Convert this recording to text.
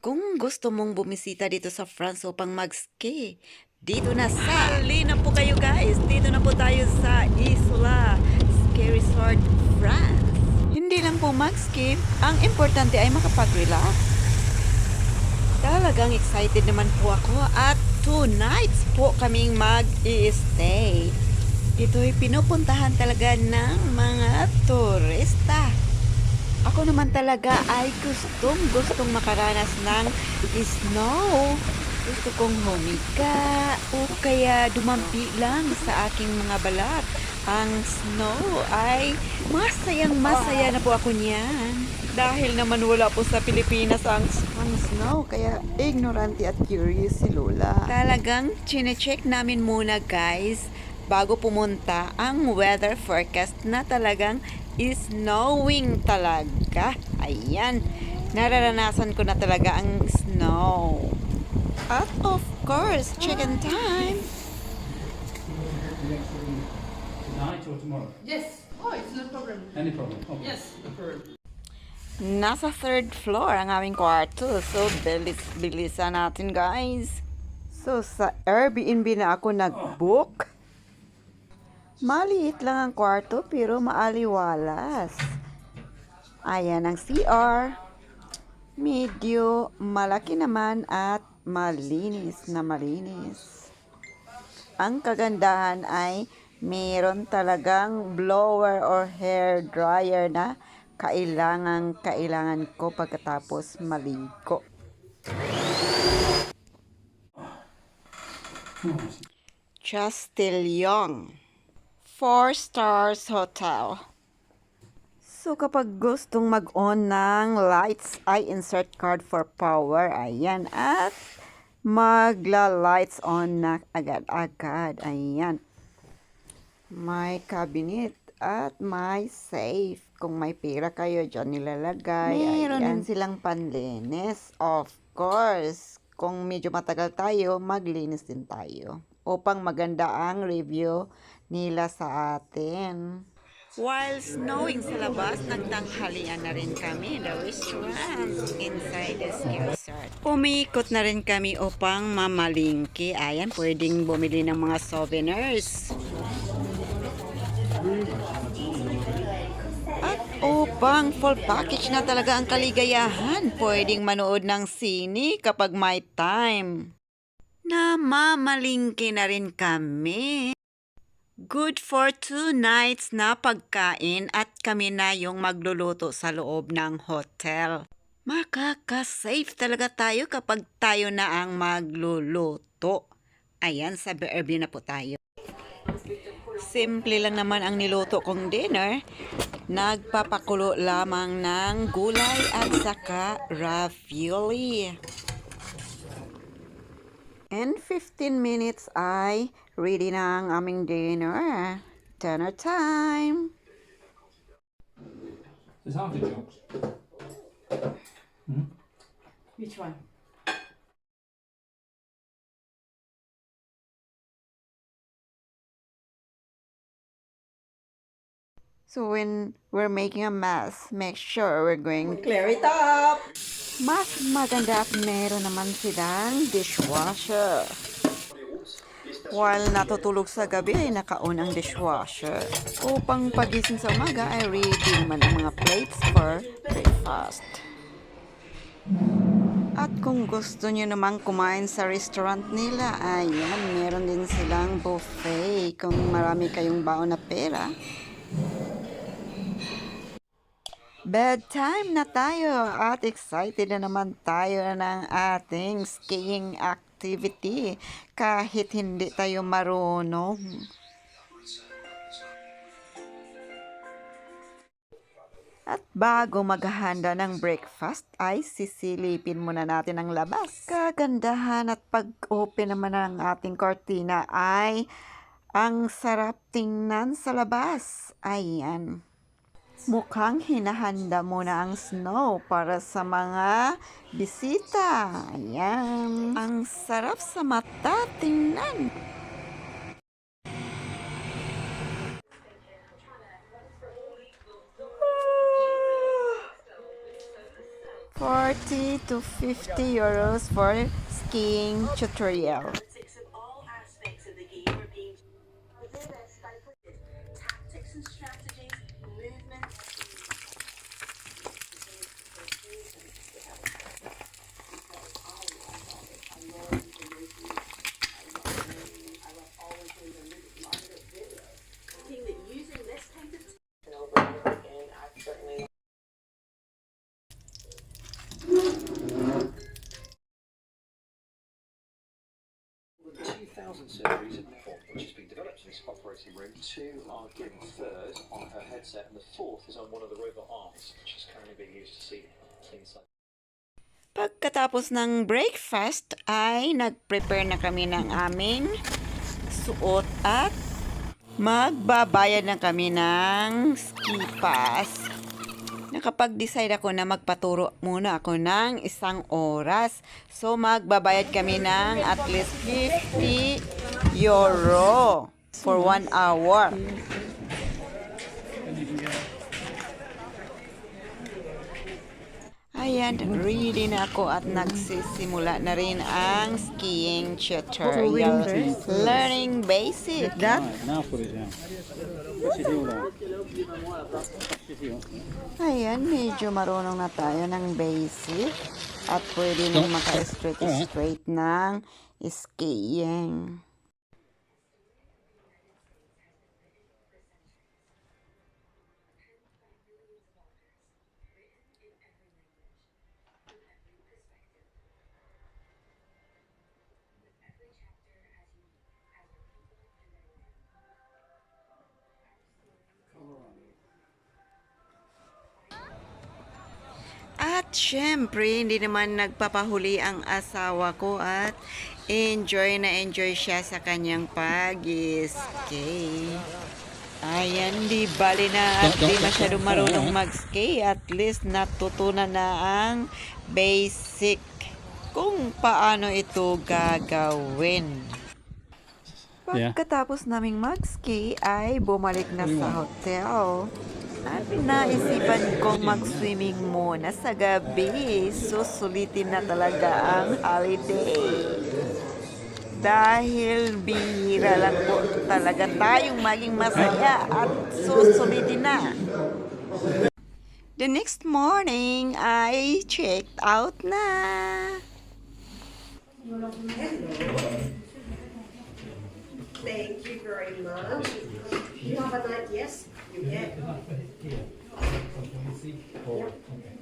Kung gusto mong bumisita dito sa France upang mag-ski, dito na sa... Halina po kayo guys! Dito na po tayo sa Isla Ski Resort, France. Hindi lang po mag-ski, ang importante ay makapag-relax. Talagang excited naman po ako at 2 nights po kaming mag-i-stay. Ito'y pinupuntahan talaga ng mga turista. Ako naman talaga ay gustong makaranas ng snow. Gusto kong humiga o kaya dumampi lang sa aking mga balat. Ang snow ay masaya na po ako niyan. Dahil naman wala po sa Pilipinas ang snow, kaya ignorante at curious si Lola. Talagang chinecheck namin muna guys bago pumunta ang weather forecast na talagang snowing talaga. Ayan, nararanasan ko na talaga ang snow. At of course, chicken time. Tonight or tomorrow? Yes. Oh, it's no problem. Any problem? Okay. Yes, no problem. Nasa 3rd floor ang aming kwarto. So, bilisan natin guys. So, sa Airbnb na ako nag-book. Maliit lang ang kwarto pero maaliwalas. Ayan ang CR. Medyo malaki naman at malinis na malinis. Ang kagandahan ay meron talagang blower or hair dryer na kailangan ko pagkatapos maligo. Chastillon 4 stars hotel. So kapag gustong mag-on ng lights ay insert card for power. Ayan. At magla-lights on na agad-agad. Ayan. May cabinet at may safe. Kung may pera kayo, dyan nilalagay. Meron din silang panlinis. Of course. Kung medyo matagal tayo, maglinis din tayo. Upang maganda ang review nila sa atin. While snowing sa labas, nagtanghalian na rin kami the restaurant inside the ski resort. Umikot na rin kami upang mamalingki. Ayan, pwedeng bumili ng mga souvenirs. At upang full package na talaga ang kaligayahan, pwedeng manood ng sine kapag may time. Namamalingki na rin kami. Good for 2 nights na pagkain at kami na yung magluluto sa loob ng hotel. Makaka-safe talaga tayo kapag tayo na ang magluluto. Ayan, sa Airbnb na po tayo. Simple lang naman ang niluto kong dinner. Nagpapakulo lamang ng gulay at saka ravioli. In 15 minutes ay ready na ang aming dinner. Dinner time! There's artichokes. Hmm? Which one? So when we're making a mess, make sure we're going clear it up. Mas maganda at meron naman silang dishwasher. While natutulog sa gabi ay naka-on ang dishwasher. Upang pagising sa umaga ay ready naman ang mga plates for breakfast. At kung gusto nyo namang kumain sa restaurant nila, ayan, meron din silang buffet kung marami kayong baon na pera. Bedtime na tayo at excited na naman tayo ng ating skiing activity kahit hindi tayo marunong. At bago maghahanda ng breakfast ay sisilipin muna natin ang labas. Kagandahan at pag-open naman ng ating kortina ay ang sarap tingnan sa labas. Ayan. Mukhang hinahanda muna ang snow para sa mga bisita. Ayan. Ang sarap sa mata tingnan. 40 to 50 euros for skiing tutorial. Politics of all aspects of the game are being within this diverted tactics and strategies, movements. That using this kind of over and over again, I've certainly The 2000 series of Nippon, which has been developed in this operating room. Two are getting third on her headset, and the fourth is on one of the robot arms, which is currently being used to see things like. Pagkatapos ng breakfast ay nag-prepare na kami ng aming suot at magbabayad na kami ng ski pass. Nakapag-decide ako na magpaturo muna ako ng 1 oras. So magbabayad kami ng at least 50 euro for 1 hour. Ayan, ready na ako at nagsisimula na rin ang skiing tutorial. Learning basic. Right, now put it down. Push it heel down. Push it heel. Ayan, medyo marunong na tayo ng basic at pwede nang maka-straight ng skiing. At syempre, hindi naman nagpapahuli ang asawa ko at enjoy na enjoy siya sa kanyang pag-ski. Ayan, di bali na at di masyadong marunong mag-ski. At least natutunan na ang basic kung paano ito gagawin. Yeah. Pagkatapos naming mag-ski ay bumalik na sa hotel. At naisipan kong mag-swimming muna sa gabi. Susulitin na talaga ang holiday. Dahil bihira lang po talaga tayong maging masaya at susulitin na. The next morning ay checked out na. thank you very much. You have a night, yes? You get. Okay.